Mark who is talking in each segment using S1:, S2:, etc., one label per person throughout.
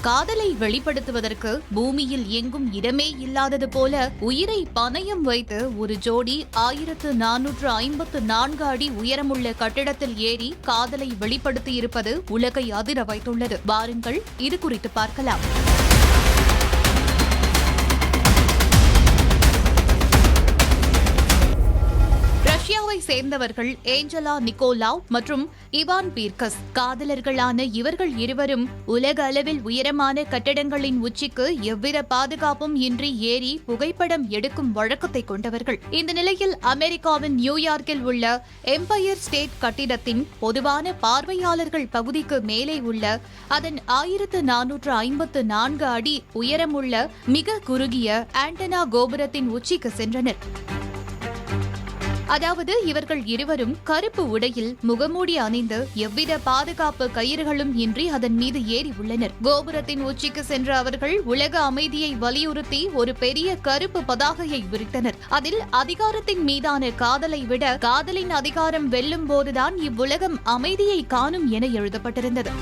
S1: காதலை வெளிப்படுத்துவதற்கு பூமியில் எங்கும் இடமே இல்லாதது போல உயிரை பணயம் வைத்து ஒரு ஜோடி 1454 அடி உயரமுள்ள கட்டிடத்தில் ஏறி காதலை வெளிப்படுத்தியிருப்பது உலகை அதிர வைத்துள்ளது. வாருங்கள் இது குறித்து பார்க்கலாம். ரஷ்யாவை சேர்ந்தவர்கள் ஏஞ்சலா நிக்கோலாவ் மற்றும் இவான் பீர்கஸ். காதலர்களான இவர்கள் இருவரும் உலக அளவில் உயரமான கட்டடங்களின் உச்சிக்கு எவ்வித பாதுகாப்பும் இன்றி ஏறி புகைப்படம் எடுக்கும் வழக்கத்தை கொண்டவர்கள். இந்த நிலையில் அமெரிக்காவின் நியூயார்க்கில் உள்ள எம்பயர் ஸ்டேட் கட்டிடத்தின் பொதுவான பார்வையாளர்கள் பகுதிக்கு மேலே உள்ள அதன் 1454 அடி உயரமுள்ள மிக குறுகிய ஆண்டனா கோபுரத்தின் உச்சிக்கு சென்றனர். அதாவது இவர்கள் இருவரும் கருப்பு உடையில் முகமூடி அணிந்து எவ்வித பாதுகாப்பு கயிறுகளும் இன்றி அதன் மீது ஏறி உள்ளனர். கோபுரத்தின் உச்சிக்கு சென்ற அவர்கள் உலக அமைதியை வலியுறுத்தி ஒரு பெரிய கருப்பு பதாகையை விரித்தனர். அதில் அதிகாரத்தின் மீதான காதலை விட காதலின் அதிகாரம் வெல்லும் போதுதான் இவ்வுலகம் அமைதியை காணும் என எழுதப்பட்டிருந்தது.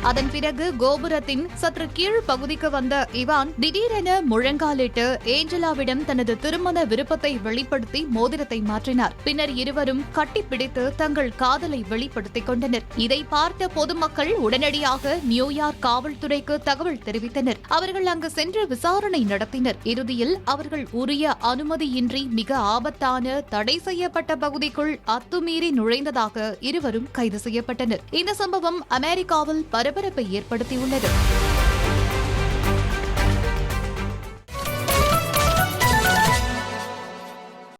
S1: அதன் பிறகு கோபுரத்தின் சற்று கீழ் பகுதிக்கு வந்த இவான் திடீரென முழங்காலிட்டு ஏஞ்சலாவிடம் தனது திருமண விருப்பத்தை வெளிப்படுத்தி மோதிரத்தை மாற்றினார். பின்னர் இருவரும் கட்டிப்பிடித்து தங்கள் காதலை வெளிப்படுத்திக் கொண்டனர். இதை பார்த்த பொதுமக்கள் உடனடியாக நியூயார்க் காவல்துறைக்கு தகவல் தெரிவித்தனர். அவர்கள் அங்கு சென்று விசாரணை நடத்தினர். இறுதியில் அவர்கள் உரிய அனுமதியின்றி மிக ஆபத்தான தடை செய்யப்பட்ட பகுதிக்குள் அத்துமீறி நுழைந்ததாக இருவரும் கைது செய்யப்பட்டனர். இந்த சம்பவம் அமெரிக்காவில் பரபரப்பை ஏற்படுத்தியுள்ளது.